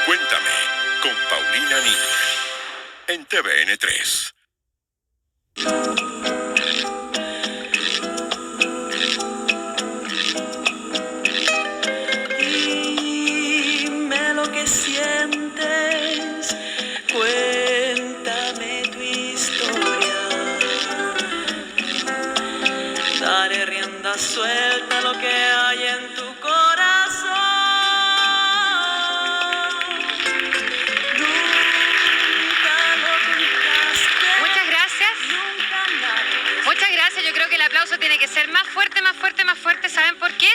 Cuéntame con Paulina Núñez en TVN3. Dime lo que sientes, cuéntame tu historia. Daré rienda suelta a lo que hay en tu corazón. Nunca lo contaste. Muchas gracias. Nunca nadie. Muchas gracias. Yo creo que el aplauso tiene que ser más fuerte, más fuerte, más fuerte. ¿Saben por qué?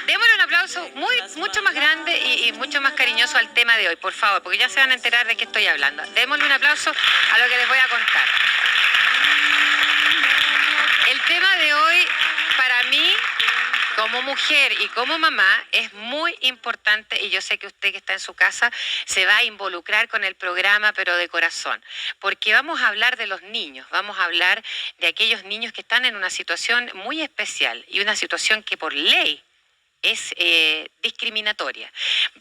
Démosle un aplauso mucho más grande y mucho más cariñoso al tema de hoy, por favor, porque ya se van a enterar de qué estoy hablando. Démosle un aplauso a lo que les voy a contar. El tema de hoy, para mí, como mujer y como mamá, es muy importante, y yo sé que usted que está en su casa se va a involucrar con el programa, pero de corazón, porque vamos a hablar de los niños, vamos a hablar de aquellos niños que están en una situación muy especial y una situación que por ley es discriminatoria.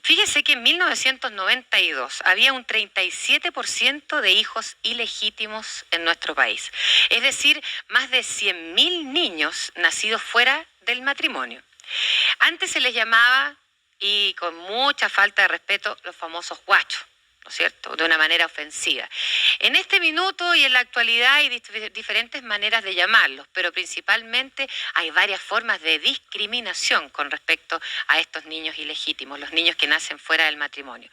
Fíjese que en 1992 había un 37% de hijos ilegítimos en nuestro país. Es decir, más de 100.000 niños nacidos fuera del matrimonio. Antes se les llamaba, y con mucha falta de respeto, los famosos guachos, ¿no es cierto?, de una manera ofensiva. En este minuto y en la actualidad hay diferentes maneras de llamarlos, pero principalmente hay varias formas de discriminación con respecto a estos niños ilegítimos, los niños que nacen fuera del matrimonio.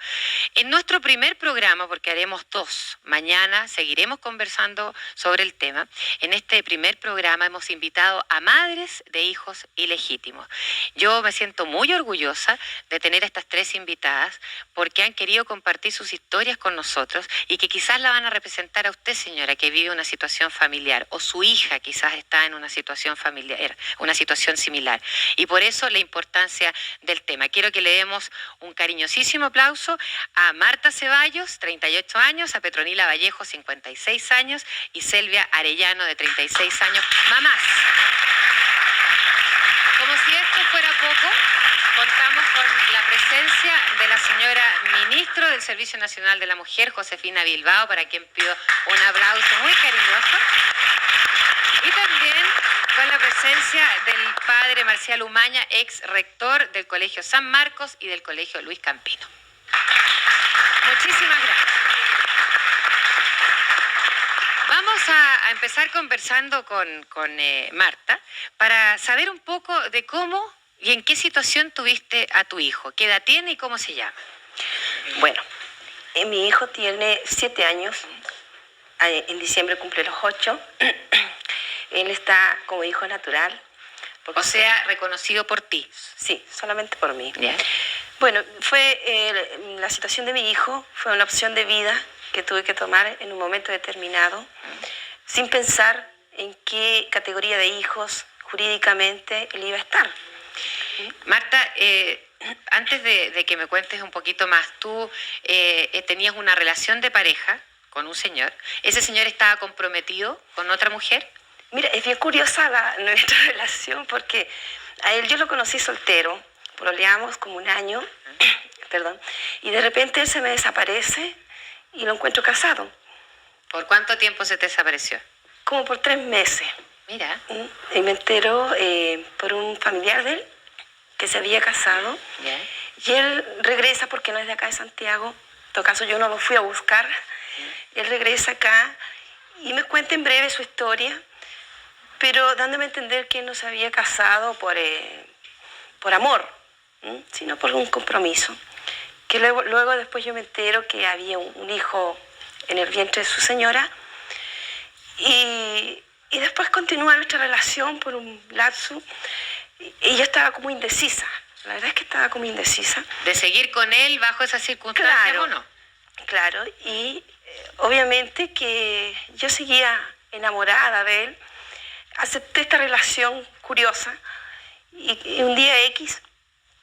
En nuestro primer programa, porque haremos 2, mañana seguiremos conversando sobre el tema, en este primer programa hemos invitado a madres de hijos ilegítimos. Yo me siento muy orgullosa de tener a estas 3 invitadas porque han querido compartir sus historias con nosotros y que quizás la van a representar a usted, señora, que vive una situación familiar, o su hija quizás está en una situación familiar, una situación similar. Y por eso la importancia del tema. Quiero que le demos un cariñosísimo aplauso a Marta Ceballos, 38 años, a Petronila Vallejo, 56 años, y Selvia Arellano, de 36 años. Mamás. Como si esto fuera poco, contamos con la presencia de la señora ministro del Servicio Nacional de la Mujer, Josefina Bilbao, para quien pido un aplauso muy cariñoso. Y también con la presencia del padre Marcial Umaña, ex rector del Colegio San Marcos y del Colegio Luis Campino. Muchísimas gracias. Vamos a empezar conversando con Marta para saber un poco de cómo y en qué situación tuviste a tu hijo. ¿Qué edad tiene y cómo se llama? Bueno, mi hijo tiene 7 años. En diciembre cumple los 8. Él está como hijo natural. O sea, reconocido por ti. Sí, solamente por mí. Bien. Bueno, la situación de mi hijo fue una opción de vida que tuve que tomar en un momento determinado, sin pensar en qué categoría de hijos jurídicamente él iba a estar. Marta, antes de que me cuentes un poquito más, tú tenías una relación de pareja con un señor. ¿Ese señor estaba comprometido con otra mujer? Mira, es bien curiosa nuestra relación porque a él yo lo conocí soltero, pololeamos como un año, perdón, y de repente él se me desaparece y lo encuentro casado. ¿Por cuánto tiempo se te desapareció? Como por 3 meses. Mira. Y me entero por un familiar de él que se había casado. Bien. Y él regresa porque no es de acá de Santiago. En todo caso yo no lo fui a buscar. Él regresa acá y me cuenta en breve su historia, pero dándome a entender que él no se había casado por amor, sino por un compromiso. Que luego después yo me entero que había un hijo en el vientre de su señora y después continúa nuestra relación por un lapso y yo estaba como indecisa. La verdad es que estaba como indecisa. ¿De seguir con él bajo esas circunstancias Claro, o no? Claro, y obviamente que yo seguía enamorada de él. Acepté esta relación curiosa y un día X,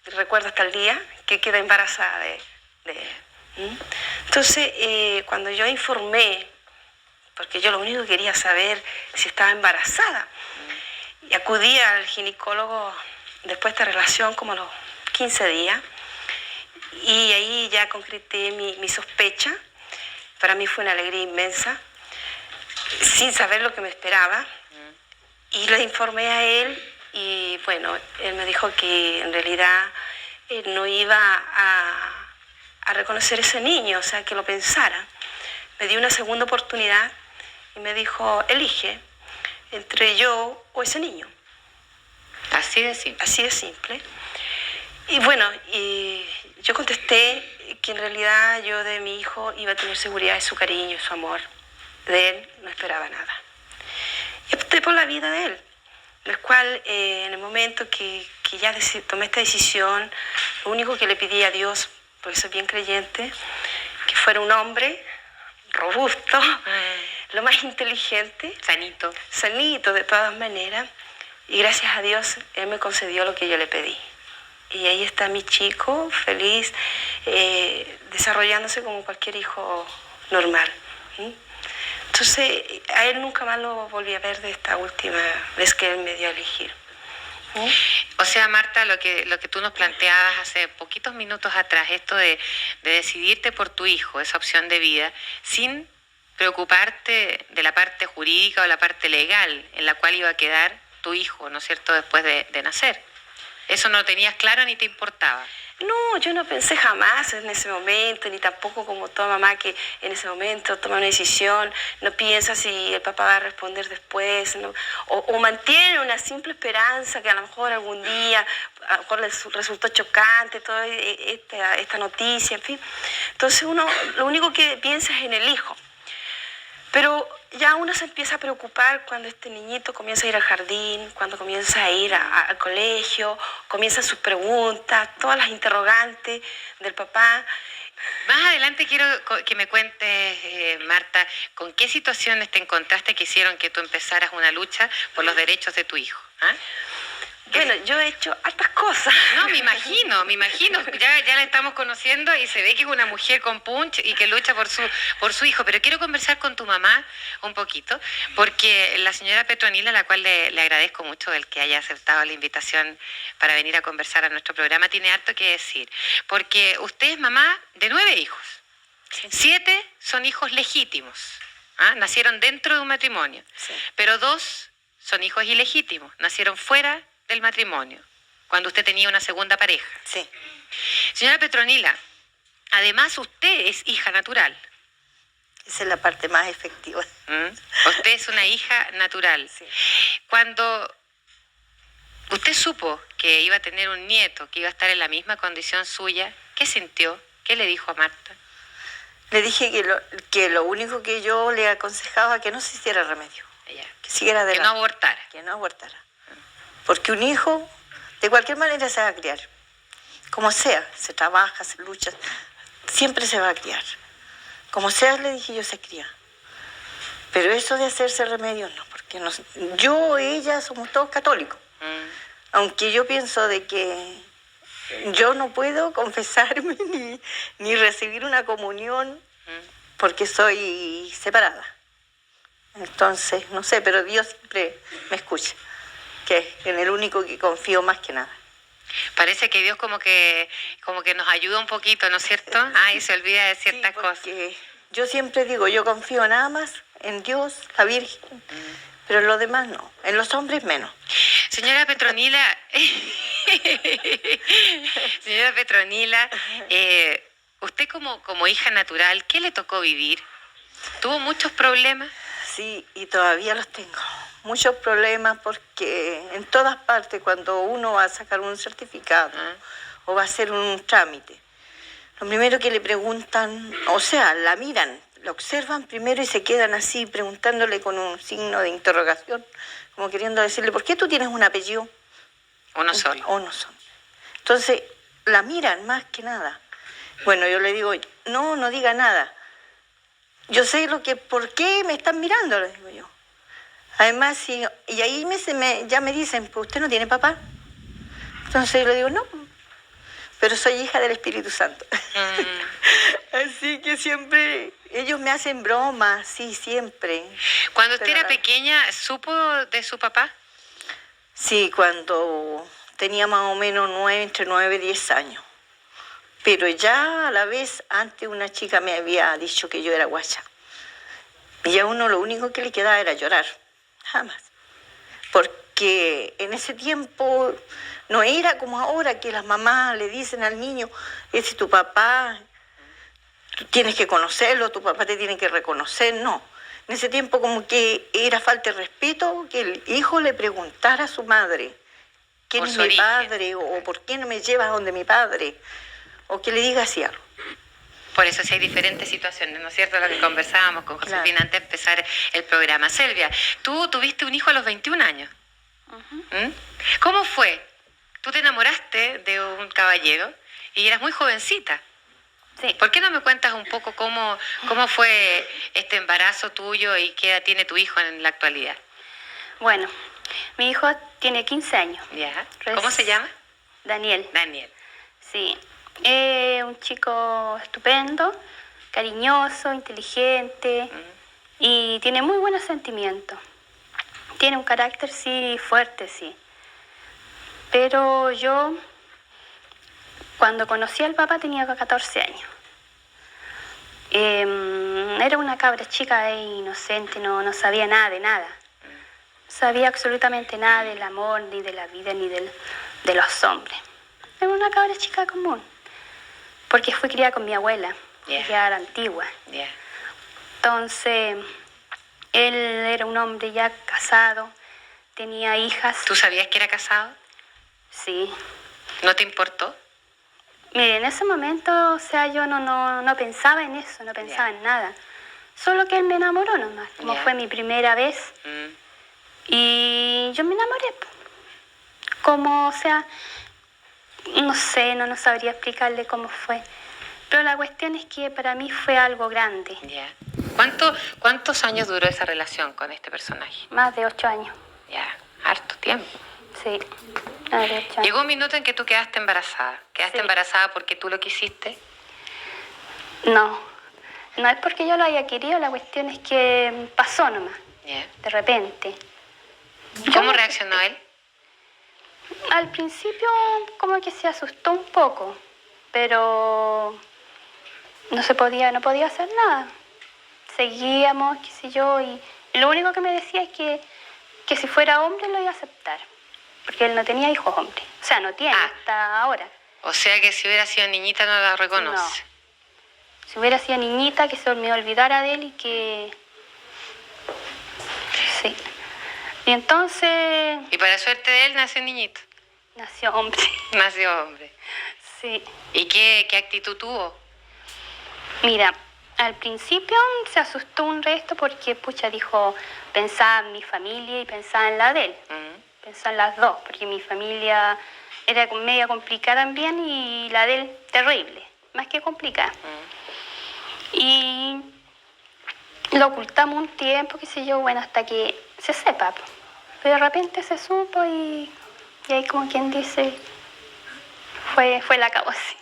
recuerdo hasta el día, que quedé embarazada de él. Entonces, cuando yo informé, porque yo lo único que quería saber si estaba embarazada, y acudí al ginecólogo después de esta relación como a los 15 días, y ahí ya concreté mi sospecha. Para mí fue una alegría inmensa, sin saber lo que me esperaba. Y le informé a él y bueno, él me dijo que en realidad él no iba a reconocer ese niño, o sea, que lo pensara. Me dio una segunda oportunidad y me dijo, elige entre yo o ese niño. Así de simple. Así de simple. Y bueno, yo contesté que en realidad yo de mi hijo iba a tener seguridad de su cariño y su amor. De él no esperaba nada. Y opté por la vida de él, el cual en el momento que ya tomé esta decisión, lo único que le pedí a Dios, porque soy bien creyente, que fuera un hombre robusto, lo más inteligente, sanito de todas maneras, y gracias a Dios él me concedió lo que yo le pedí. Y ahí está mi chico, feliz, desarrollándose como cualquier hijo normal. Entonces, a él nunca más lo volví a ver de esta última vez que él me dio a elegir. O sea, Marta, lo que tú nos planteabas hace poquitos minutos atrás, esto de decidirte por tu hijo, esa opción de vida, sin preocuparte de la parte jurídica o la parte legal en la cual iba a quedar tu hijo, ¿no es cierto?, después de nacer. ¿Eso no lo tenías claro ni te importaba? No, yo no pensé jamás en ese momento, ni tampoco como toda mamá que en ese momento toma una decisión, no piensa si el papá va a responder después, ¿no? o mantiene una simple esperanza que a lo mejor algún día, a lo mejor les resultó chocante toda esta noticia, en fin. Entonces uno lo único que piensa es en el hijo. Pero ya uno se empieza a preocupar cuando este niñito comienza a ir al jardín, cuando comienza a ir al colegio, comienzan sus preguntas, todas las interrogantes del papá. Más adelante quiero que me cuentes, Marta, con qué situaciones te encontraste que hicieron que tú empezaras una lucha por los derechos de tu hijo. ¿Ah? Bueno, yo he hecho hartas cosas. No, me imagino. Ya la estamos conociendo y se ve que es una mujer con punch y que lucha por su hijo. Pero quiero conversar con tu mamá un poquito, porque la señora Petronila, a la cual le agradezco mucho el que haya aceptado la invitación para venir a conversar a nuestro programa, tiene harto que decir. Porque usted es mamá de 9 hijos. 7 son hijos legítimos. ¿Ah? Nacieron dentro de un matrimonio. Sí. Pero 2 son hijos ilegítimos. Nacieron fuera del matrimonio, cuando usted tenía una segunda pareja. Sí. Señora Petronila, además usted es hija natural. Esa es la parte más efectiva. Usted es una hija natural. Sí. Cuando usted supo que iba a tener un nieto, que iba a estar en la misma condición suya, ¿qué sintió? ¿Qué le dijo a Marta? Le dije que lo único que yo le aconsejaba que no se hiciera remedio, Ella, que siguiera que adelante. no abortara. Que no abortara. Porque un hijo, de cualquier manera, se va a criar. Como sea, se trabaja, se lucha, siempre se va a criar. Como sea, le dije yo, se cría. Pero eso de hacerse remedio, no, porque yo, ella, somos todos católicos. Aunque yo pienso de que yo no puedo confesarme ni recibir una comunión porque soy separada. Entonces, no sé, pero Dios siempre me escucha, que es en el único que confío más que nada. Parece que Dios como que nos ayuda un poquito, ¿no es cierto? Y se olvida de ciertas cosas. Yo siempre digo, yo confío nada más en Dios, la Virgen, pero en los demás no, en los hombres menos. Señora Petronila, usted como hija natural, ¿qué le tocó vivir? ¿Tuvo muchos problemas? Sí, y todavía los tengo. Muchos problemas porque en todas partes cuando uno va a sacar un certificado o va a hacer un trámite, lo primero que le preguntan, o sea, la miran, la observan primero y se quedan así preguntándole con un signo de interrogación, como queriendo decirle, ¿por qué tú tienes un apellido? Uno solo. Uno solo. Entonces, la miran más que nada. Bueno, yo le digo, no diga nada. Yo sé por qué me están mirando, le digo yo. Además, y ahí ya me dicen, pues usted no tiene papá. Entonces yo le digo, no, pero soy hija del Espíritu Santo. Así que siempre, ellos me hacen bromas, sí, siempre. Cuando usted era pequeña, ¿supo de su papá? Sí, cuando tenía más o menos entre 9 y 10 años. Pero ya a la vez, antes una chica me había dicho que yo era guacha. Y a uno lo único que le quedaba era llorar, jamás. Porque en ese tiempo no era como ahora que las mamás le dicen al niño, ese es tu papá, tú tienes que conocerlo, tu papá te tiene que reconocer, no. En ese tiempo como que era falta de respeto que el hijo le preguntara a su madre, ¿quién Por es su mi origen. padre? O ¿por qué no me llevas a donde mi padre? O que le diga así algo. Por eso sí hay diferentes situaciones, ¿no es cierto? Lo que conversábamos con Josefina Claro. antes de empezar el programa. Silvia, tú tuviste un hijo a los 21 años. ¿Mm? ¿Cómo fue? Tú te enamoraste de un caballero y eras muy jovencita. Sí. ¿Por qué no me cuentas un poco cómo fue este embarazo tuyo y qué edad tiene tu hijo en la actualidad? Bueno, mi hijo tiene 15 años. ¿Ya? Pues- ¿Cómo se llama? Daniel. Daniel. Sí. Un chico estupendo, cariñoso, inteligente y tiene muy buenos sentimientos. Tiene un carácter, sí, fuerte, sí. Pero yo, cuando conocí al papá, tenía 14 años. Era una cabra chica e inocente, no sabía nada de nada. No sabía absolutamente nada del amor, ni de la vida, ni de los hombres. Era una cabra chica común, porque fui criada con mi abuela, Yeah. ya era antigua. Ya. Entonces, él era un hombre ya casado, tenía hijas, ¿Tú sabías que era casado? sí. ¿No te importó? Mire, en ese momento, o sea, yo no pensaba en eso, no pensaba Ya. en nada. Solo que él me enamoró nomás, como Ya. fue mi primera vez. Mm. Y yo me enamoré. Po. Como, o sea, no sé, no sabría explicarle cómo fue. Pero la cuestión es que para mí fue algo grande. Ya. ¿Cuántos años duró esa relación con este personaje? Más de 8 años. Ya, harto tiempo. Sí, más de 8 años. Llegó un minuto en que tú quedaste embarazada. ¿Quedaste Sí. embarazada porque tú lo quisiste? No es porque yo lo haya querido, la cuestión es que pasó nomás, Ya. de repente. Yo ¿Cómo no- reaccionó él? Al principio como que se asustó un poco, pero no podía hacer nada. Seguíamos, qué sé yo, y lo único que me decía es que si fuera hombre lo iba a aceptar, porque él no tenía hijos hombres. O sea, no tiene Ah. hasta ahora. O sea que si hubiera sido niñita no la reconoce. Si hubiera sido niñita, que se me olvidara de él y que... Sí. Y entonces Y para suerte de él nació niñito. nació hombre. Nació hombre. Sí. ¿Y qué actitud tuvo? Mira, al principio se asustó un resto porque, pucha, dijo, pensaba en mi familia y pensaba en la de él. Mm. Pensaba en las dos, porque mi familia era media complicada también y la de él terrible, más que complicada. Y lo ocultamos un tiempo, qué sé yo, bueno, hasta que se sepa. Po. Pero de repente se supo y ahí como quien dice, fue la acabose.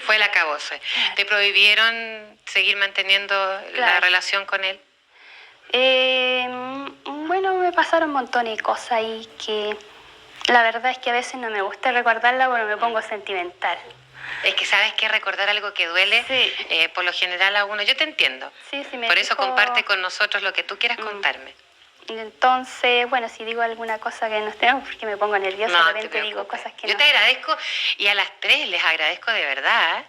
Fue el acabose. ¿Te prohibieron seguir manteniendo la Claro. relación con él? Bueno, me pasaron un montón de cosas y que la verdad es que a veces no me gusta recordarla porque me pongo sentimental. Es que sabes que recordar algo que duele, Sí. por lo general a uno, yo te entiendo. Sí, sí, me Por eso dijo- comparte con nosotros lo que tú quieras contarme. Entonces, bueno, si digo alguna cosa que no esté, porque me pongo nerviosa, No de te repente digo preocupes. cosas que Yo no. te agradezco y a las tres les agradezco de verdad,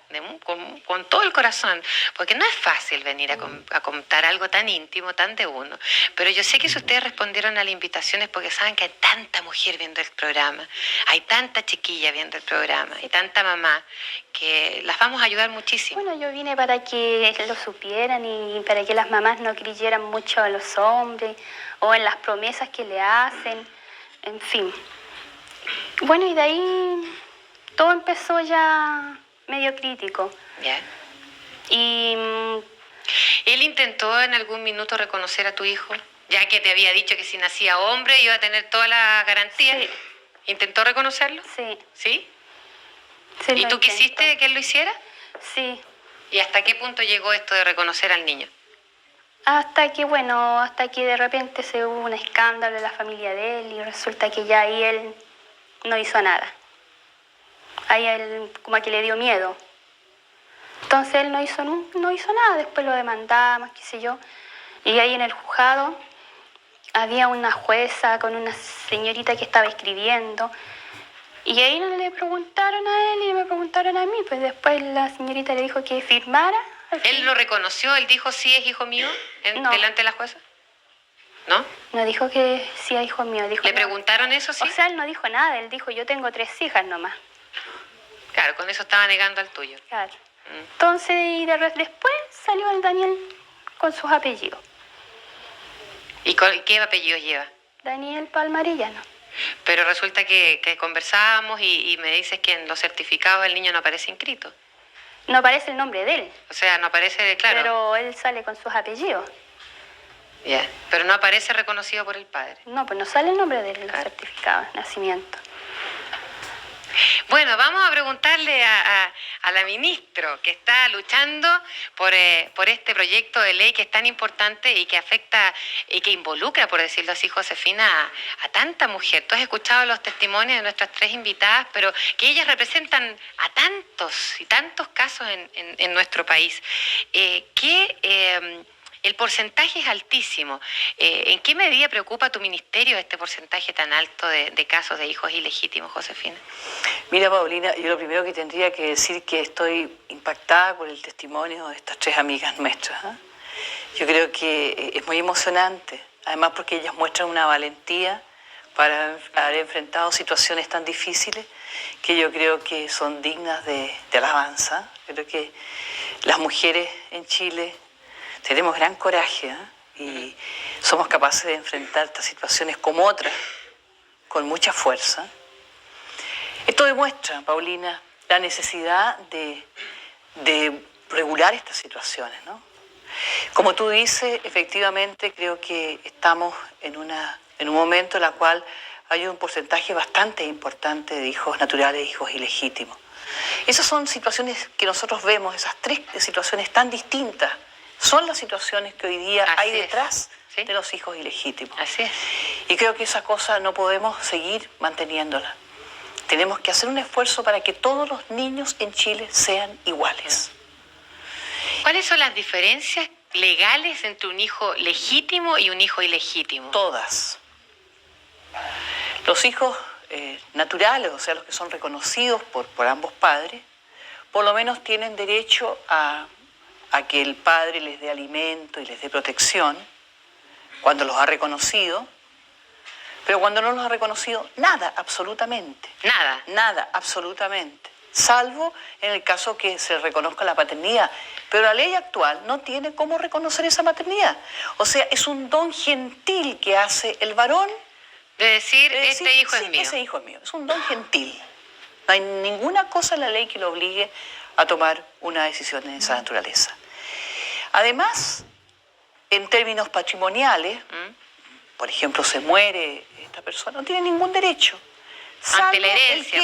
con todo el corazón, porque no es fácil venir a contar algo tan íntimo, tan de uno. Pero yo sé que si ustedes respondieron a las invitaciones porque saben que hay tanta mujer viendo el programa, hay tanta chiquilla viendo el programa y tanta mamá que las vamos a ayudar muchísimo. Bueno, yo vine para que lo supieran y para que las mamás no creyeran mucho a los hombres o en las promesas que le hacen, en fin. Bueno, y de ahí todo empezó ya medio crítico. ¿Ya? Y ¿Él intentó en algún minuto reconocer a tu hijo? Ya que te había dicho que si nacía hombre iba a tener toda la garantía. Sí. ¿Intentó reconocerlo? sí, ¿Sí? sí ¿Y lo tú intentó. quisiste que él lo hiciera? Sí, ¿Y hasta qué punto llegó esto de reconocer al niño? hasta que de repente se hubo un escándalo en la familia de él y resulta que ya ahí él no hizo nada. Ahí a él como que le dio miedo. Entonces él no hizo nada, después lo demandamos, qué sé yo. Y ahí en el juzgado había una jueza con una señorita que estaba escribiendo. Y ahí le preguntaron a él y me preguntaron a mí. Pues después la señorita le dijo que firmara. ¿Él lo reconoció? ¿Él dijo sí es hijo mío No. delante de la jueza? ¿No? No dijo que sí es hijo mío. Dijo, ¿Le no. preguntaron eso, sí? O sea, él no dijo nada. Él dijo, yo tengo 3 hijas nomás. Claro, con eso estaba negando al tuyo. Claro. Entonces, y después salió el Daniel con sus apellidos. ¿Y qué apellidos lleva? Daniel Palmarillano. Pero resulta que conversábamos y me dices que en los certificados el niño no aparece inscrito. No aparece el nombre de él, O sea, no aparece, claro. pero él sale con sus apellidos. Ya, pero no aparece reconocido por el padre. No, pues no sale el nombre de él en los Claro. certificados de nacimiento. Bueno, vamos a preguntarle a la ministra que está luchando por este proyecto de ley que es tan importante y que afecta y que involucra, por decirlo así, Josefina, a tanta mujer. Tú has escuchado los testimonios de nuestras 3 invitadas, pero que ellas representan a tantos y tantos casos en nuestro país. El porcentaje es altísimo. ¿En qué medida preocupa a tu ministerio este porcentaje tan alto de casos de hijos ilegítimos, Josefina? Mira, Paulina, yo lo primero que tendría que decir que estoy impactada por el testimonio de estas 3 amigas nuestras. Yo creo que es muy emocionante, además porque ellas muestran una valentía para haber enfrentado situaciones tan difíciles que yo creo que son dignas de alabanza. Creo que las mujeres en Chile tenemos gran coraje y somos capaces de enfrentar estas situaciones como otras con mucha fuerza. Esto demuestra, Paulina, la necesidad de regular estas situaciones, ¿no? Como tú dices, efectivamente creo que estamos en un momento en el cual hay un porcentaje bastante importante de hijos naturales e hijos ilegítimos. Esas son situaciones que nosotros vemos, esas 3 situaciones tan distintas, son las situaciones que hoy día hay detrás de los hijos ilegítimos. Así es. Y creo que esa cosa no podemos seguir manteniéndola. Tenemos que hacer un esfuerzo para que todos los niños en Chile sean iguales. ¿Cuáles son las diferencias legales entre un hijo legítimo y un hijo ilegítimo? Todas. Los hijos naturales, o sea, los que son reconocidos por ambos padres, por lo menos tienen derecho a que el padre les dé alimento y les dé protección cuando los ha reconocido, pero cuando no los ha reconocido, nada, absolutamente. Nada. Nada, absolutamente. Salvo en el caso que se reconozca la paternidad. Pero la ley actual no tiene cómo reconocer esa paternidad. O sea, es un don gentil que hace el varón. De decir, este hijo es mío. Ese hijo es mío. Es un don gentil. No hay ninguna cosa en la ley que lo obligue a tomar una decisión de esa naturaleza. Además, en términos patrimoniales, por ejemplo, se muere esta persona, no tiene ningún derecho. Ante la herencia.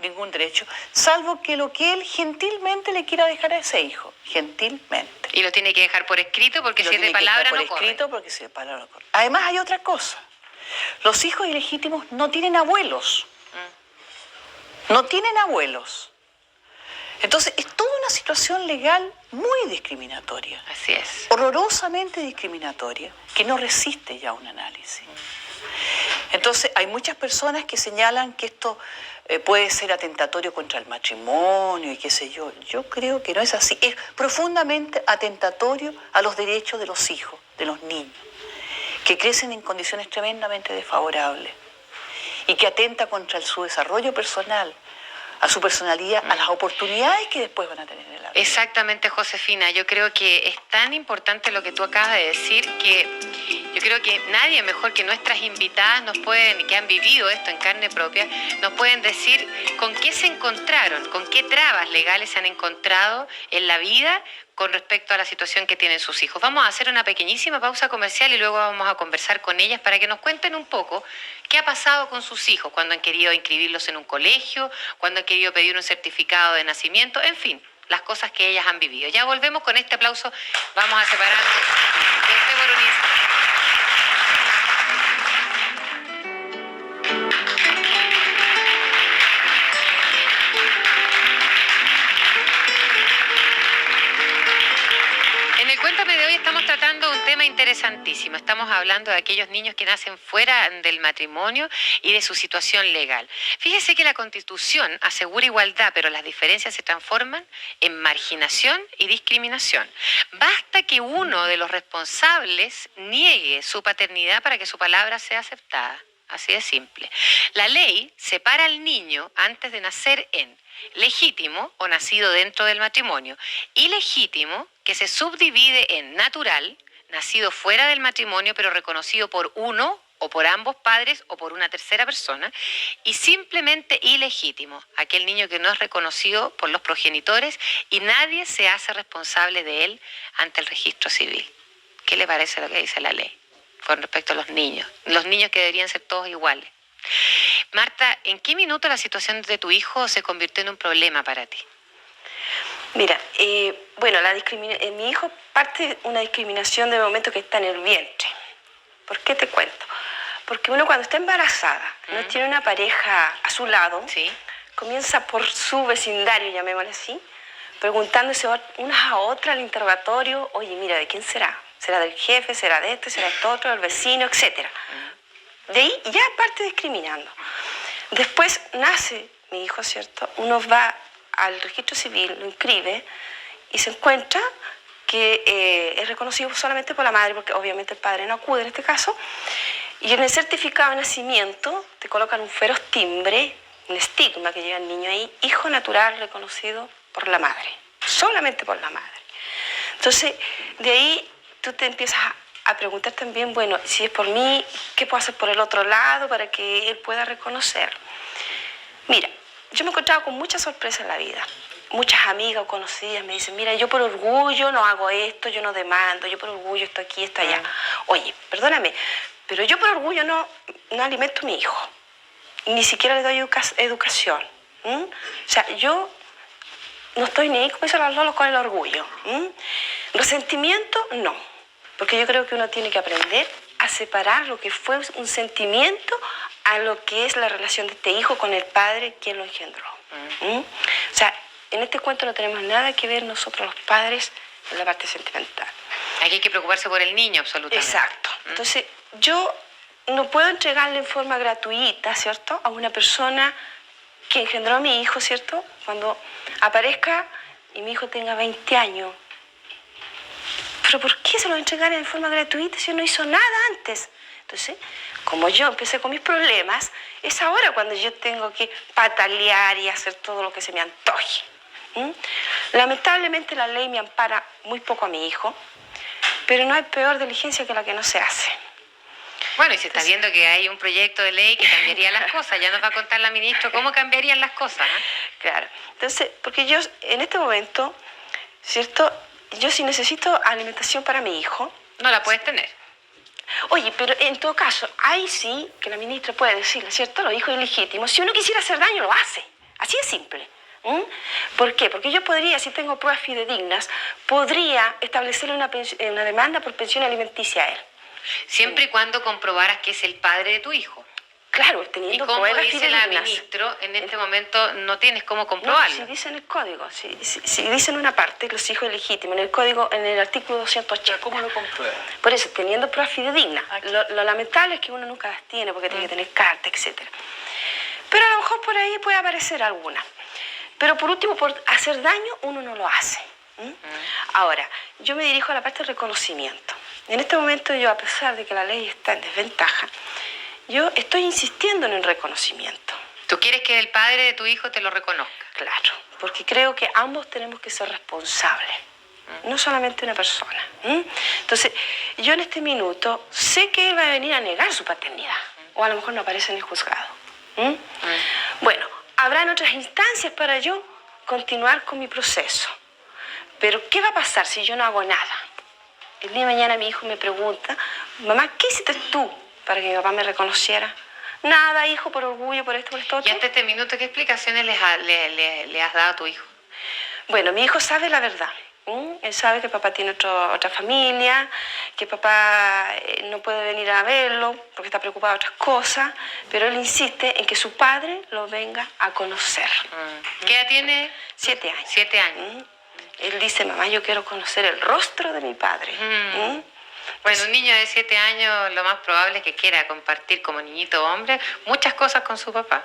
Ningún derecho, salvo que lo que él gentilmente le quiera dejar a ese hijo, gentilmente. Y lo tiene que dejar por escrito porque si es de palabra no corre. Porque si es de palabra no corre. Además hay otra cosa. Los hijos ilegítimos no tienen abuelos. No tienen abuelos. Entonces, es toda una situación legal muy discriminatoria. Así es. Horrorosamente discriminatoria, que no resiste ya un análisis. Entonces, hay muchas personas que señalan que esto puede ser atentatorio contra el matrimonio y qué sé yo. Yo creo que no es así. Es profundamente atentatorio a los derechos de los hijos, de los niños, que crecen en condiciones tremendamente desfavorables y que atenta contra su desarrollo personal, a su personalidad, a las oportunidades que después van a tener en la vida. Exactamente, Josefina. Yo creo que es tan importante lo que tú acabas de decir que yo creo que nadie mejor que nuestras invitadas que han vivido esto en carne propia, nos pueden decir con qué se encontraron, con qué trabas legales se han encontrado en la vida con respecto a la situación que tienen sus hijos. Vamos a hacer una pequeñísima pausa comercial y luego vamos a conversar con ellas para que nos cuenten un poco qué ha pasado con sus hijos cuando han querido inscribirlos en un colegio, cuando han querido pedir un certificado de nacimiento, en fin, las cosas que ellas han vivido. Ya volvemos con este aplauso, vamos a separarnos de este por un instante. hoy estamos tratando un tema interesantísimo. Estamos hablando de aquellos niños que nacen fuera del matrimonio y de su situación legal. Fíjese que la Constitución asegura igualdad, pero las diferencias se transforman en marginación y discriminación. Basta que uno de los responsables niegue su paternidad para que su palabra sea aceptada. Así de simple. La ley separa al niño antes de nacer en legítimo o nacido dentro del matrimonio, ilegítimo, que se subdivide en natural, nacido fuera del matrimonio pero reconocido por uno o por ambos padres o por una tercera persona, y simplemente ilegítimo, aquel niño que no es reconocido por los progenitores y nadie se hace responsable de él ante el registro civil. ¿Qué le parece lo que dice la ley con respecto a los niños que deberían ser todos iguales? Marta, ¿en qué minuto la situación de tu hijo se convirtió en un problema para ti? Mira, bueno, mi hijo parte de una discriminación del momento que está en el vientre. ¿Por qué te cuento? Porque uno cuando está embarazada, no tiene una pareja a su lado, Sí. comienza por su vecindario, llamémosle así, preguntándose unas a otras al interrogatorio, oye, mira, ¿de quién será? ¿Será del jefe? ¿Será de este? ¿Será de otro? ¿Del vecino? Etcétera. De ahí ya parte discriminando. Después nace mi hijo, ¿cierto? Uno va al registro civil, lo inscribe y se encuentra que es reconocido solamente por la madre, porque obviamente el padre no acude en este caso. Y en el certificado de nacimiento te colocan un feroz timbre, un estigma que lleva el niño ahí, hijo natural reconocido por la madre, solamente por la madre. Entonces, de ahí tú te empiezas a preguntar también, bueno, si es por mí, ¿qué puedo hacer por el otro lado para que él pueda reconocer? Mira, yo me he encontrado con muchas sorpresas en la vida. Muchas amigas o conocidas me dicen, mira, yo por orgullo no hago esto, yo no demando, yo por orgullo esto aquí, esto allá. Oye, perdóname, pero yo por orgullo no alimento a mi hijo, ni siquiera le doy educación. O sea, yo no estoy ni ahí, como dicen los lolos, con el orgullo. Resentimiento, no. Porque yo creo que uno tiene que aprender a separar lo que fue un sentimiento a lo que es la relación de este hijo con el padre quien lo engendró. O sea, en este cuento no tenemos nada que ver nosotros los padres en la parte sentimental. Aquí hay que preocuparse por el niño, absolutamente. Exacto. Entonces, yo no puedo entregarle en forma gratuita, ¿cierto?, a una persona que engendró a mi hijo, ¿cierto?, cuando aparezca y mi hijo tenga 20 años. ¿Pero por qué se lo entregar en forma gratuita si no hizo nada antes? Entonces, como yo empecé con mis problemas, es ahora cuando yo tengo que patalear y hacer todo lo que se me antoje. Lamentablemente la ley me ampara muy poco a mi hijo, pero no hay peor diligencia que la que no se hace. Bueno, y se está viendo que hay un proyecto de ley que cambiaría las cosas. Ya nos va a contar la ministra cómo cambiarían las cosas. Claro. Entonces, porque yo en este momento, ¿cierto?, yo si necesito alimentación para mi hijo... No la puedes tener. Oye, pero en todo caso, ahí sí que la ministra puede decirle, ¿cierto?, los hijos ilegítimos, si uno quisiera hacer daño, lo hace. Así de simple. ¿Por qué? Porque yo podría, si tengo pruebas fidedignas, podría establecerle una demanda por pensión alimenticia a él. Siempre y cuando comprobaras que es el padre de tu hijo. Claro, Y teniendo como pruebas dice la fidedignas. ministra, en este momento no tienes cómo No, comprobarlo. si dice en el código, si dice en una parte los hijos ilegítimos, en el código, en el artículo 280. ¿Cómo lo comprueba? Por eso, teniendo pruebas fidedignas. Lo lamentable es que uno nunca las tiene porque tiene que tener carta, etc. Pero a lo mejor por ahí puede aparecer alguna. Pero por último, por hacer daño, uno no lo hace. Ahora, yo me dirijo a la parte del reconocimiento. En este momento yo, a pesar de que la ley está en desventaja, yo estoy insistiendo en el reconocimiento. ¿Tú quieres que el padre de tu hijo te lo reconozca? Claro, porque creo que ambos tenemos que ser responsables, no solamente una persona. Entonces, yo en este minuto sé que él va a venir a negar su paternidad, o a lo mejor no aparece en el juzgado. Bueno, habrán otras instancias para yo continuar con mi proceso. Pero, ¿qué va a pasar si yo no hago nada? El día de mañana mi hijo me pregunta, mamá, ¿qué hiciste tú para que mi papá me reconociera? Nada, hijo, por orgullo, por esto, por esto, Y otro. hasta este minuto, ¿qué explicaciones le has dado a tu hijo? Bueno, mi hijo sabe la verdad. Él sabe que papá tiene otra familia, que papá no puede venir a verlo porque está preocupado de otras cosas, pero él insiste en que su padre lo venga a conocer. ¿Qué edad tiene? 7 años. 7 años. Él dice, mamá, yo quiero conocer el rostro de mi padre. Bueno, un niño de 7 años lo más probable es que quiera compartir como niñito hombre muchas cosas con su papá.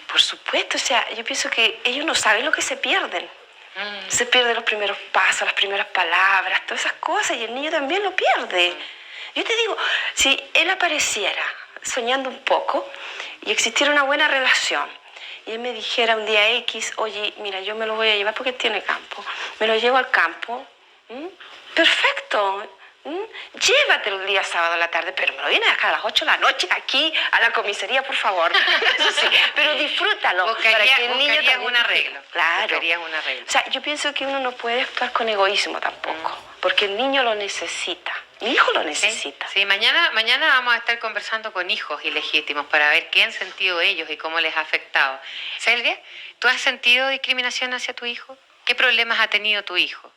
Por supuesto, o sea, yo pienso que ellos no saben lo que se pierden. Se pierden los primeros pasos, las primeras palabras, todas esas cosas, y el niño también lo pierde. Yo te digo, si él apareciera soñando un poco y existiera una buena relación, y él me dijera un día X, oye, mira, yo me lo voy a llevar porque tiene campo, me lo llevo al campo, perfecto. Llévatelo el día sábado a la tarde, pero me lo vienes acá a las 8 de la noche aquí a la comisaría, por favor. Eso sí, pero disfrútalo. Para que el niño buscarías también un arreglo. Claro. Buscarías un arreglo. O sea, yo pienso que uno no puede actuar con egoísmo tampoco, porque el niño lo necesita. Mi hijo lo necesita. Sí, mañana vamos a estar conversando con hijos ilegítimos para ver qué han sentido ellos y cómo les ha afectado. Selvia, ¿tú has sentido discriminación hacia tu hijo? ¿Qué problemas ha tenido tu hijo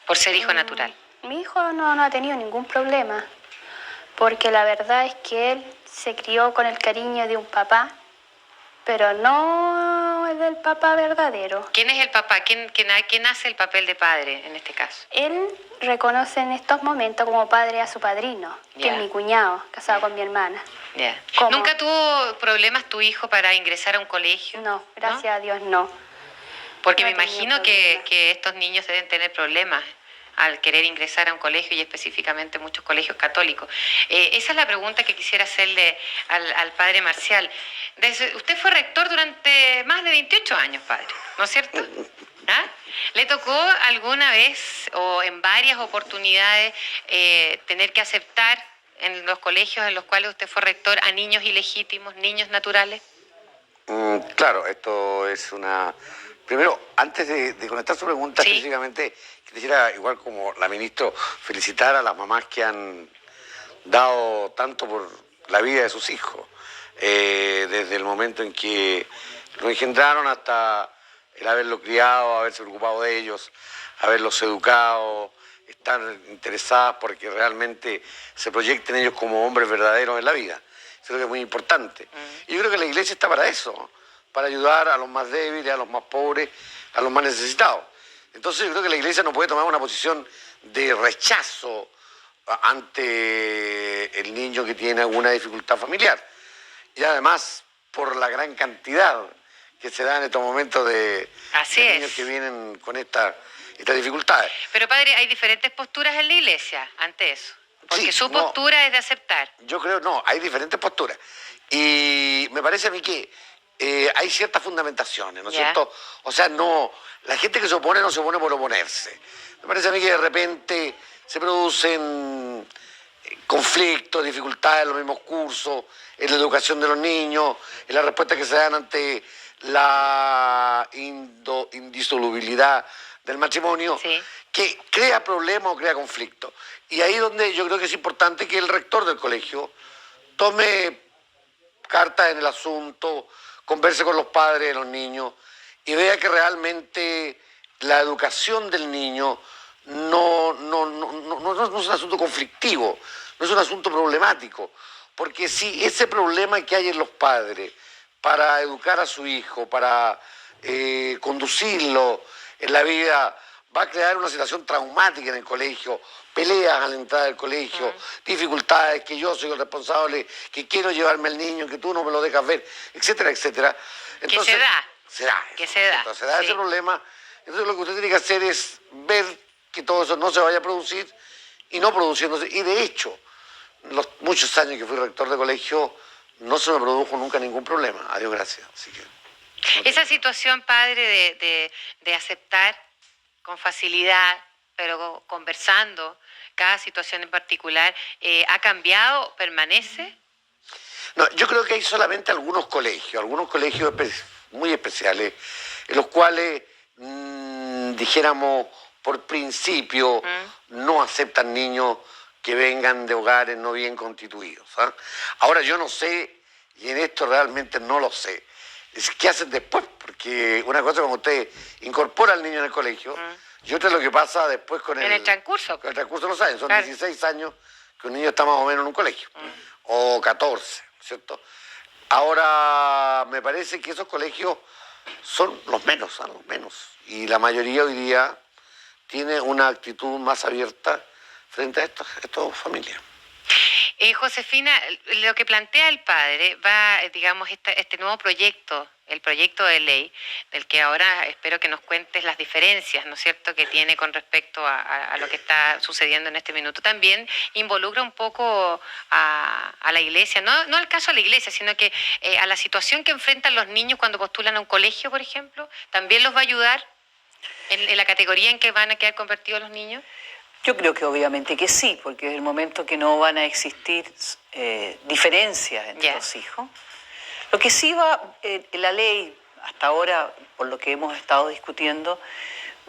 por ser hijo natural? Mi hijo no ha tenido ningún problema, porque la verdad es que él se crió con el cariño de un papá, pero no es del papá verdadero. ¿Quién es el papá? ¿Quién hace el papel de padre en este caso? Él reconoce en estos momentos como padre a su padrino, que es mi cuñado, casado con mi hermana. Yeah. ¿Cómo? ¿Nunca tuvo problemas tu hijo para ingresar a un colegio? No, gracias a Dios no. Porque No me ha tenido imagino problemas. que estos niños deben tener problemas al querer ingresar a un colegio y específicamente muchos colegios católicos. Esa es la pregunta que quisiera hacerle al padre Marcial. Usted fue rector durante más de 28 años, padre, ¿no es cierto? ¿Ah? ¿Le tocó alguna vez o en varias oportunidades tener que aceptar en los colegios en los cuales usted fue rector a niños ilegítimos, niños naturales? Claro, esto es una... Primero, antes de contestar su pregunta Sí. específicamente, quisiera, igual como la ministra, felicitar a las mamás que han dado tanto por la vida de sus hijos, desde el momento en que lo engendraron hasta el haberlo criado, haberse preocupado de ellos, haberlos educado, estar interesadas porque realmente se proyecten ellos como hombres verdaderos en la vida. Eso creo que es muy importante. Y yo creo que la iglesia está para eso, para ayudar a los más débiles, a los más pobres, a los más necesitados. Entonces yo creo que la iglesia no puede tomar una posición de rechazo ante el niño que tiene alguna dificultad familiar. Y además, por la gran cantidad que se da en estos momentos de niños que vienen con estas dificultades. Pero padre, hay diferentes posturas en la iglesia ante eso. Porque su postura es de aceptar. Yo creo, no, hay diferentes posturas. Y me parece a mí que hay ciertas fundamentaciones, ¿no es cierto? O sea, no, la gente que se opone no se opone por oponerse. Me parece a mí que de repente se producen conflictos, dificultades en los mismos cursos, en la educación de los niños, en la respuesta que se dan ante la indisolubilidad del matrimonio, que crea problemas o crea conflictos. Y ahí donde yo creo que es importante que el rector del colegio tome cartas en el asunto, converse con los padres de los niños y vea que realmente la educación del niño no es un asunto conflictivo, no es un asunto problemático, porque si ese problema que hay en los padres para educar a su hijo, para conducirlo en la vida, va a crear una situación traumática en el colegio, peleas a la entrada del colegio, dificultades, que yo soy el responsable, que quiero llevarme al niño, que tú no me lo dejas ver, etcétera, etcétera. Entonces, se da ese problema. Entonces lo que usted tiene que hacer es ver que todo eso no se vaya a producir y no produciéndose. Y de hecho, los muchos años que fui rector de colegio, no se me produjo nunca ningún problema. Adiós, gracias. Así que, esa situación, padre, de aceptar con facilidad, pero conversando cada situación en particular, ¿ha cambiado? ¿Permanece? No, yo creo que hay solamente algunos colegios muy especiales, en los cuales, dijéramos, por principio, no aceptan niños que vengan de hogares no bien constituidos. Ahora yo no sé, y en esto realmente no lo sé, es qué hacen después, porque una cosa cuando usted incorpora al niño en el colegio, y otra es lo que pasa después con el transcurso. Con el transcurso de los años. Son 16 años que un niño está más o menos en un colegio, o 14, ¿cierto? Ahora, me parece que esos colegios son los menos, los menos. Y la mayoría hoy día tiene una actitud más abierta frente a estas familias. Josefina, lo que plantea el padre va, digamos, este nuevo proyecto, el proyecto de ley, del que ahora espero que nos cuentes las diferencias, ¿no es cierto?, que tiene con respecto a lo que está sucediendo en este minuto. También involucra un poco a la iglesia, no al caso de la iglesia, sino que a la situación que enfrentan los niños cuando postulan a un colegio, por ejemplo. ¿También los va a ayudar en la categoría en que van a quedar convertidos los niños? Yo creo que obviamente que sí, porque es el momento que no van a existir diferencias entre los hijos. Lo que sí va, la ley, hasta ahora, por lo que hemos estado discutiendo,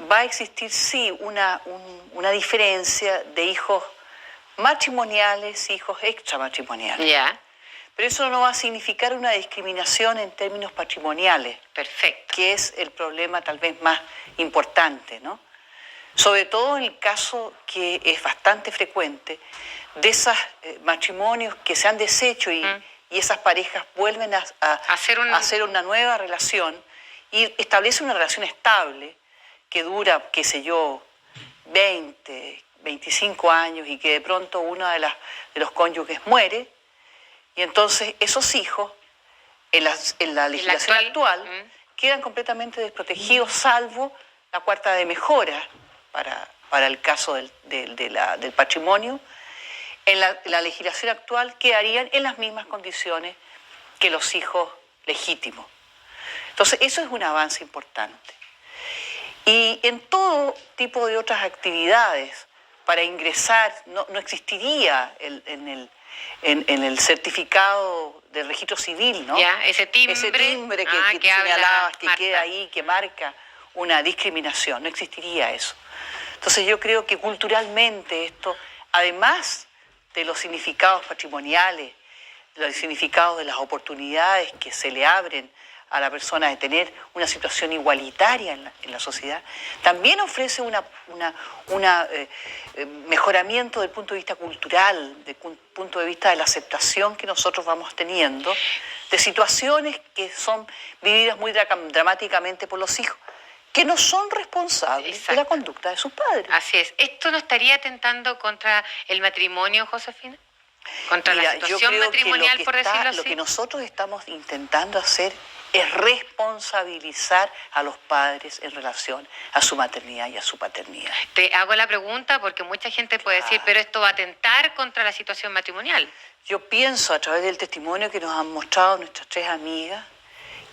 va a existir sí una diferencia de hijos matrimoniales y hijos extramatrimoniales. Ya. Pero eso no va a significar una discriminación en términos patrimoniales. Perfecto. Que es el problema tal vez más importante, ¿no? Sobre todo en el caso que es bastante frecuente de esos matrimonios que se han deshecho y esas parejas vuelven a hacer una nueva relación y establecen una relación estable que dura, qué sé yo, 20, 25 años y que de pronto uno de los cónyuges muere y entonces esos hijos en la legislación actual quedan completamente desprotegidos salvo la cuarta de mejora para el caso del patrimonio, en la legislación actual quedarían en las mismas condiciones que los hijos legítimos. Entonces, eso es un avance importante. Y en todo tipo de otras actividades, para ingresar, no existiría en el certificado del registro civil, ¿no? Ya, ese timbre que tú señalabas, que queda ahí, que marca una discriminación, no existiría eso. Entonces yo creo que culturalmente esto, además de los significados patrimoniales, de los significados de las oportunidades que se le abren a la persona de tener una situación igualitaria en la sociedad, también ofrece un mejoramiento del punto de vista cultural, del punto de vista de la aceptación que nosotros vamos teniendo, de situaciones que son vividas muy dramáticamente por los hijos, que no son responsables de la conducta de sus padres. Así es. ¿Esto no estaría atentando contra el matrimonio, Josefina? ¿Contra la situación matrimonial, por decirlo así? Lo que nosotros estamos intentando hacer es responsabilizar a los padres en relación a su maternidad y a su paternidad. Te hago la pregunta porque mucha gente puede decir, pero esto va a atentar contra la situación matrimonial. Yo pienso, a través del testimonio que nos han mostrado nuestras tres amigas,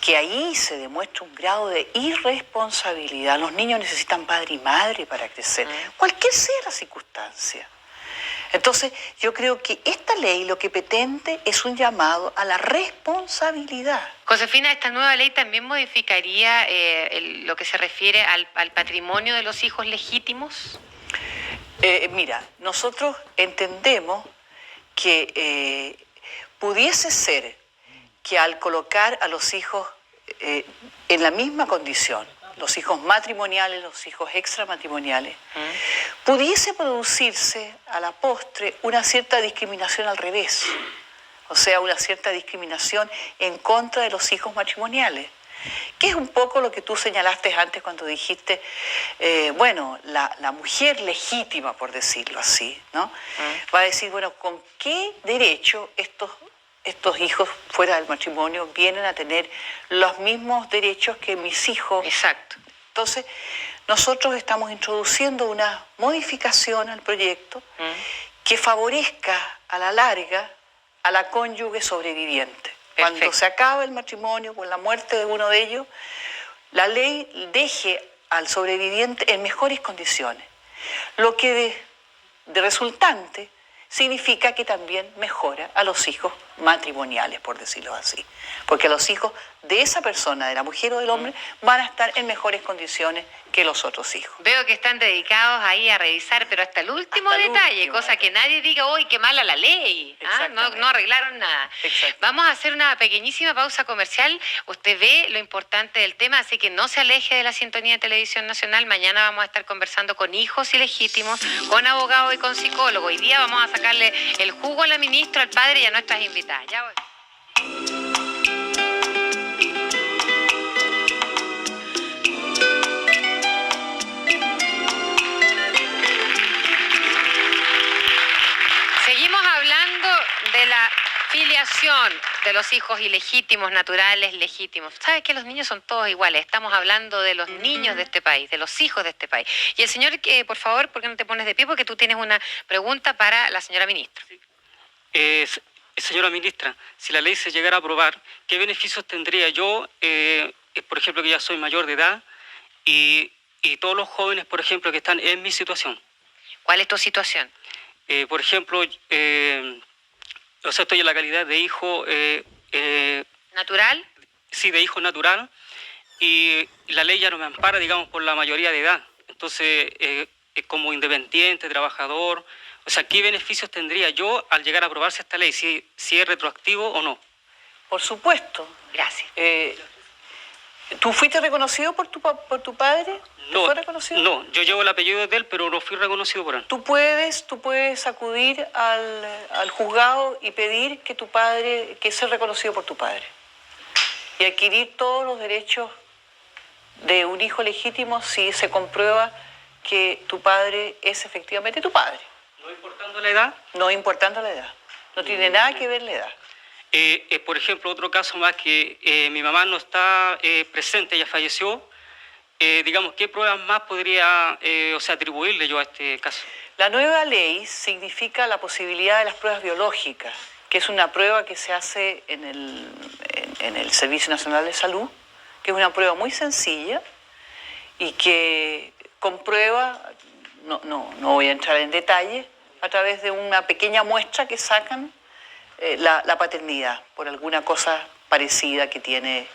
que ahí se demuestra un grado de irresponsabilidad. Los niños necesitan padre y madre para crecer, cualquier sea la circunstancia. Entonces, yo creo que esta ley lo que pretende es un llamado a la responsabilidad. Josefina, ¿esta nueva ley también modificaría lo que se refiere al patrimonio de los hijos legítimos? Mira, nosotros entendemos que pudiese ser que al colocar a los hijos en la misma condición, los hijos matrimoniales, los hijos extramatrimoniales, pudiese producirse a la postre una cierta discriminación al revés, o sea, una cierta discriminación en contra de los hijos matrimoniales, que es un poco lo que tú señalaste antes cuando dijiste, la mujer legítima, por decirlo así, ¿no? Va a decir, bueno, ¿con qué derecho estos hijos fuera del matrimonio vienen a tener los mismos derechos que mis hijos? Exacto. Entonces, nosotros estamos introduciendo una modificación al proyecto que favorezca a la larga a la cónyuge sobreviviente. Perfecto. Cuando se acaba el matrimonio, con la muerte de uno de ellos, la ley deje al sobreviviente en mejores condiciones. Lo que de resultante significa que también mejora a los hijos matrimoniales, por decirlo así. Porque los hijos de esa persona, de la mujer o del hombre, van a estar en mejores condiciones que los otros hijos. Veo que están dedicados ahí a revisar, pero hasta el último detalle, cosa que nadie diga, ¡uy, qué mala la ley! No arreglaron nada. Vamos a hacer una pequeñísima pausa comercial. Usted ve lo importante del tema, así que no se aleje de la sintonía de Televisión Nacional. Mañana vamos a estar conversando con hijos ilegítimos, con abogados y con psicólogos. Hoy día vamos a sacarle el jugo a la ministra, al padre y a nuestras invitadas. Ya voy. creación de los hijos ilegítimos, naturales, legítimos. ¿Sabes que los niños son todos iguales? Estamos hablando de los niños de este país, de los hijos de este país. Y el señor, por favor, ¿por qué no te pones de pie? Porque tú tienes una pregunta para la señora ministra. Señora ministra, si la ley se llegara a aprobar, ¿qué beneficios tendría yo, por ejemplo, que ya soy mayor de edad, y todos los jóvenes, por ejemplo, que están en mi situación? ¿Cuál es tu situación? Por ejemplo, estoy en la calidad de hijo... ¿Natural? Sí, de hijo natural, y la ley ya no me ampara, digamos, por la mayoría de edad. Entonces, como independiente, trabajador, o sea, ¿qué beneficios tendría yo al llegar a aprobarse esta ley? Si es retroactivo o no. Por supuesto. Gracias. ¿Tú fuiste reconocido por tu padre? No, ¿Fue reconocido? No, yo llevo el apellido de él, pero no fui reconocido por él. Tú puedes acudir al juzgado y pedir que sea reconocido por tu padre y adquirir todos los derechos de un hijo legítimo si se comprueba que tu padre es efectivamente tu padre. ¿No importando la edad? No importando la edad. No tiene nada que ver la edad. Por ejemplo, otro caso más que mi mamá no está presente, ella falleció. Digamos, ¿qué pruebas más podría atribuirle yo a este caso? La nueva ley significa la posibilidad de las pruebas biológicas, que es una prueba que se hace en el Servicio Nacional de Salud, que es una prueba muy sencilla y que comprueba, no voy a entrar en detalle, a través de una pequeña muestra que sacan la paternidad por alguna cosa parecida que tiene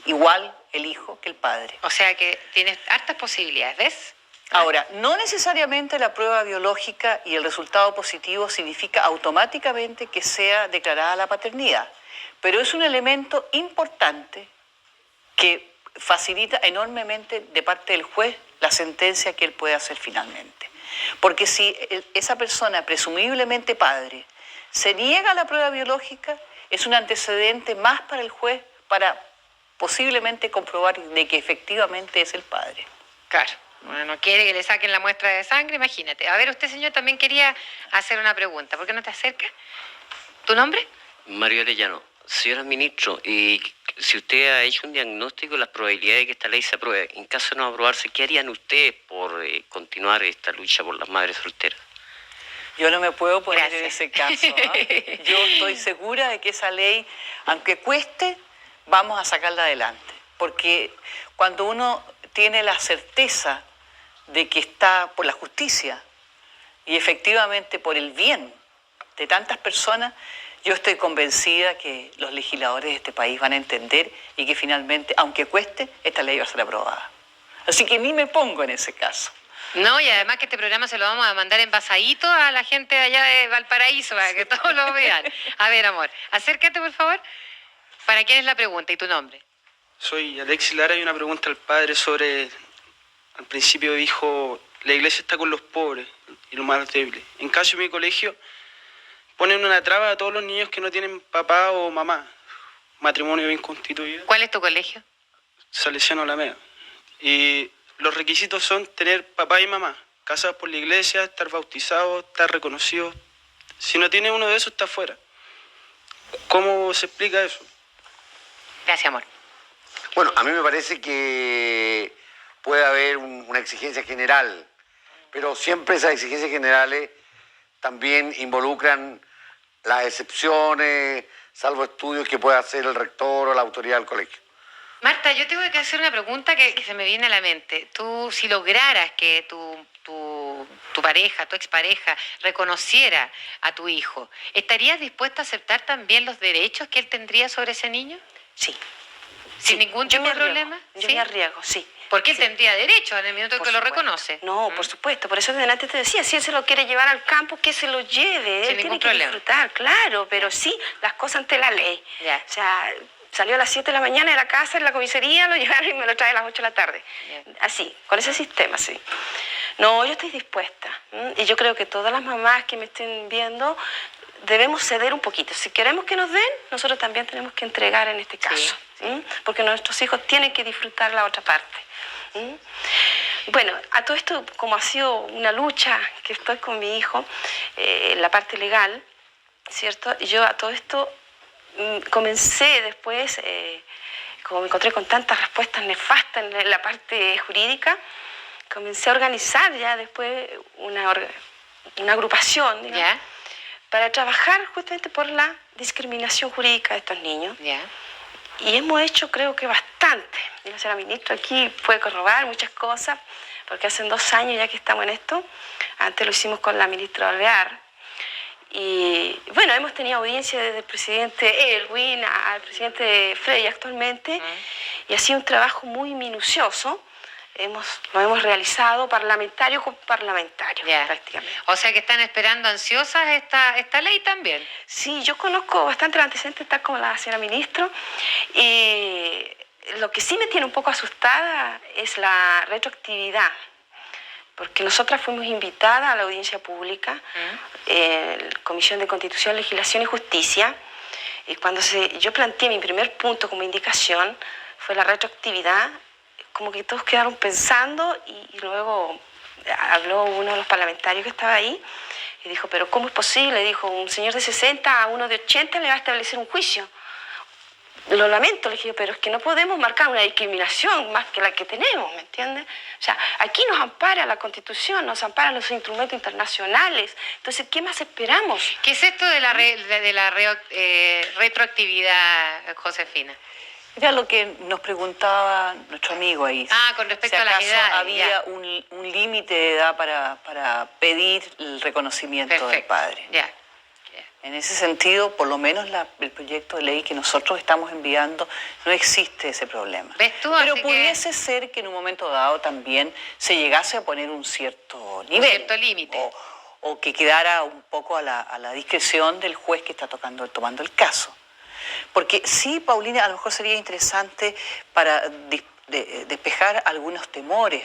igual el hijo que el padre. O sea que tienes hartas posibilidades, ¿ves? Ahora, no necesariamente la prueba biológica y el resultado positivo significa automáticamente que sea declarada la paternidad, pero es un elemento importante que facilita enormemente de parte del juez la sentencia que él puede hacer finalmente. Porque si esa persona, presumiblemente padre, se niega a la prueba biológica, es un antecedente más para el juez para posiblemente comprobar de que efectivamente es el padre. Claro. Bueno, no quiere que le saquen la muestra de sangre, imagínate. A ver, usted, señor, también quería hacer una pregunta. ¿Por qué no te acercas? ¿Tu nombre? Mario Arellano. Señora ministro, si usted ha hecho un diagnóstico de las probabilidades de que esta ley se apruebe, en caso de no aprobarse, ¿qué harían ustedes por continuar esta lucha por las madres solteras? Yo no me puedo poner en Gracias. ese caso. Yo estoy segura de que esa ley, aunque cueste, vamos a sacarla adelante. Porque cuando uno tiene la certeza de que está por la justicia y efectivamente por el bien de tantas personas, yo estoy convencida que los legisladores de este país van a entender y que finalmente, aunque cueste, esta ley va a ser aprobada. Así que ni me pongo en ese caso. No, y además que este programa se lo vamos a mandar envasadito a la gente de allá de Valparaíso para que todos lo vean. A ver, amor, acércate, por favor. ¿Para quién es la pregunta y tu nombre? Soy Alexis Lara y una pregunta al padre sobre, al principio dijo, la iglesia está con los pobres y los más débiles. En caso de mi colegio, ponen una traba a todos los niños que no tienen papá o mamá, matrimonio bien constituido. ¿Cuál es tu colegio? Salesiano Alameda. Y los requisitos son tener papá y mamá, casados por la iglesia, estar bautizados, estar reconocidos. Si no tiene uno de esos, está fuera. ¿Cómo se explica eso? Gracias, amor. Bueno, a mí me parece que puede haber una exigencia general, pero siempre esas exigencias generales también involucran las excepciones, salvo estudios que pueda hacer el rector o la autoridad del colegio. Marta, yo tengo que hacer una pregunta que se me viene a la mente. Tú, si lograras que tu pareja, tu expareja, reconociera a tu hijo, ¿estarías dispuesta a aceptar también los derechos que él tendría sobre ese niño? Sí. ¿Sin ningún tipo de problema? Yo me arriesgo, sí. Porque él Sí. tendría derecho en el minuto en Por que lo supuesto. reconoce. No, por supuesto. Por eso delante te decía, si él se lo quiere llevar al campo, que se lo lleve. Sin Él tiene ningún que problema. disfrutar, claro, pero sí, las cosas ante la ley. Ya. O sea, salió a las 7 de la mañana de la casa, en la comisaría, lo llevaron y me lo trae a las 8 de la tarde. Bien. Así, con ese sistema, sí. No, yo estoy dispuesta. Y yo creo que todas las mamás que me estén viendo debemos ceder un poquito. Si queremos que nos den, nosotros también tenemos que entregar en este caso. Porque nuestros hijos tienen que disfrutar la otra parte. Bueno, a todo esto, como ha sido una lucha que estoy con mi hijo, en la parte legal, ¿cierto? Yo a todo esto comencé después, como me encontré con tantas respuestas nefastas en la parte jurídica, comencé a organizar ya después una agrupación, digamos, ¿Ya? para trabajar justamente por la discriminación jurídica de estos niños. ¿Ya? Y hemos hecho, creo que bastante. La señora ministra aquí puede corroborar muchas cosas, porque hace 2 años ya que estamos en esto. Antes lo hicimos con la ministra Alvear. Y bueno, hemos tenido audiencia desde el presidente Elwin al presidente Frey actualmente, y ha sido un trabajo muy minucioso. Lo hemos realizado parlamentario con parlamentario, prácticamente. O sea que están esperando ansiosas esta ley también. Sí, yo conozco bastante los antecedentes, tal como la señora ministra, y lo que sí me tiene un poco asustada es la retroactividad, porque nosotras fuimos invitadas a la audiencia pública, la Comisión de Constitución, Legislación y Justicia, y cuando yo planteé mi primer punto como indicación, fue la retroactividad. Como que todos quedaron pensando y luego habló uno de los parlamentarios que estaba ahí y dijo, pero ¿cómo es posible? Dijo, un señor de 60 a uno de 80 le va a establecer un juicio. Lo lamento, le dije, pero es que no podemos marcar una discriminación más que la que tenemos, ¿me entiendes? O sea, aquí nos ampara la Constitución, nos amparan los instrumentos internacionales. Entonces, ¿qué más esperamos? ¿Qué es esto de la retroactividad, Josefina? Era lo que nos preguntaba nuestro amigo ahí. Con respecto si a las edades. había un límite de edad para pedir el reconocimiento del padre. Ya. En ese sentido, por lo menos el proyecto de ley que nosotros estamos enviando, no existe ese problema. ¿Ves tú? Pero Así pudiese ser que en un momento dado también se llegase a poner un cierto nivel. Un cierto límite. O que quedara un poco a la discreción del juez que está tomando el caso. Porque sí, Paulina, a lo mejor sería interesante para despejar algunos temores.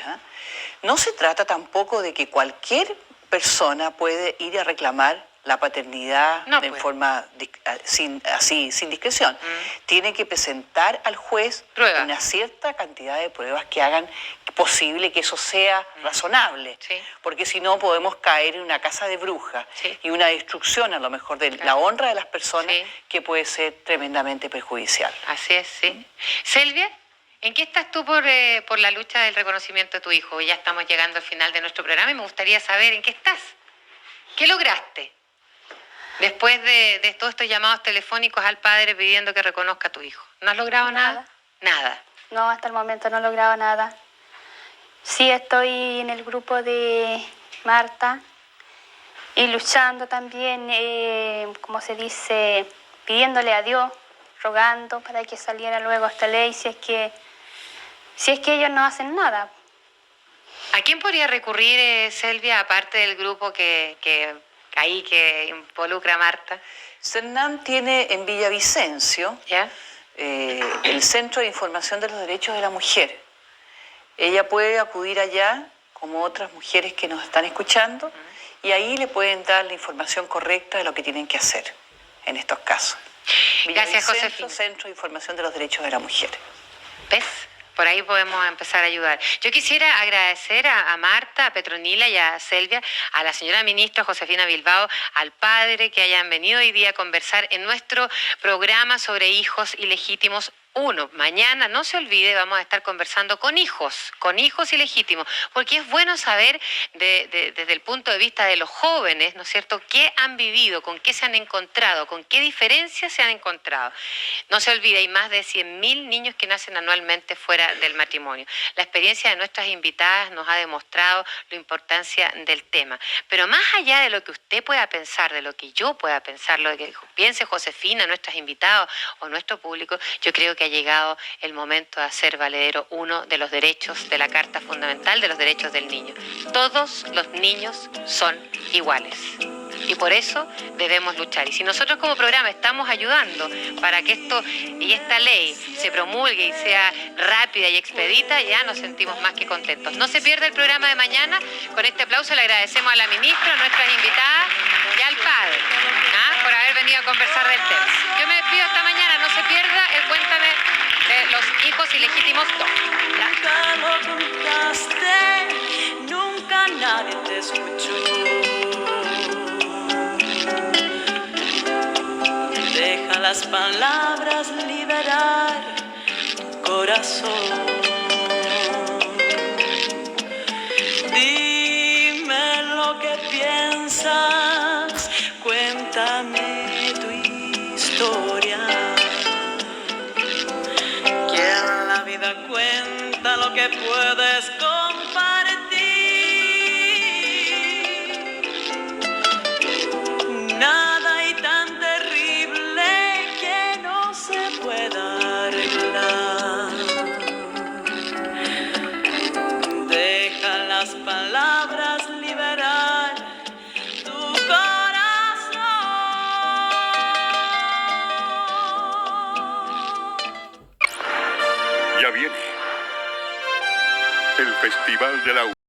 No se trata tampoco de que cualquier persona puede ir a reclamar la paternidad de forma sin discreción. Tiene que presentar al juez una cierta cantidad de pruebas que hagan posible que eso sea razonable. Porque si no podemos caer en una casa de brujas y una destrucción a lo mejor de la honra de las personas que puede ser tremendamente perjudicial. Así es, sí. Silvia, ¿en qué estás tú por la lucha del reconocimiento de tu hijo? Ya estamos llegando al final de nuestro programa y me gustaría saber en qué estás. ¿Qué lograste? Después de todos estos llamados telefónicos al padre pidiendo que reconozca a tu hijo. ¿No has logrado nada? Nada. No, hasta el momento no he logrado nada. Sí, estoy en el grupo de Marta y luchando también, como se dice, pidiéndole a Dios, rogando para que saliera luego esta ley si es que ellos no hacen nada. ¿A quién podría recurrir, Silvia, aparte del grupo que involucra a Marta? CERNAM tiene en Villavicencio el Centro de Información de los Derechos de la Mujer. Ella puede acudir allá, como otras mujeres que nos están escuchando, y ahí le pueden dar la información correcta de lo que tienen que hacer en estos casos. Gracias, Josefina. Centro de Información de los Derechos de la Mujer. ¿Ves? Por ahí podemos empezar a ayudar. Yo quisiera agradecer a Marta, a Petronila y a Silvia, a la señora ministra Josefina Bilbao, al padre que hayan venido hoy día a conversar en nuestro programa sobre hijos ilegítimos 1. Mañana, no se olvide, vamos a estar conversando con hijos ilegítimos, porque es bueno saber desde el punto de vista de los jóvenes, ¿no es cierto?, qué han vivido, con qué se han encontrado, con qué diferencias se han encontrado. No se olvide, hay más de 100.000 niños que nacen anualmente fuera del matrimonio. La experiencia de nuestras invitadas nos ha demostrado la importancia del tema. Pero más allá de lo que usted pueda pensar, de lo que yo pueda pensar, lo que piense Josefina, nuestras invitadas o nuestro público, yo creo que ha llegado el momento de hacer valedero uno de los derechos de la Carta Fundamental de los Derechos del Niño. Todos los niños son iguales. Y por eso debemos luchar. Y si nosotros como programa estamos ayudando para que esta ley se promulgue y sea rápida y expedita, ya nos sentimos más que contentos. No se pierda el programa de mañana. Con este aplauso le agradecemos a la ministra, a nuestras invitadas y al padre por haber venido a conversar del tema. Yo me despido hasta mañana. No se pierda el Cuéntame de los hijos ilegítimos 2. Nunca lo contaste, nunca nadie te escuchó. Déjala las palabras liberar tu corazón. Dime lo que piensas, cuéntame tu historia. Que la vida cuenta lo que puedes compartir. Nada hay tan terrible que no se pueda arreglar. Deja las palabras liberar tu corazón. Ya viene el Festival de la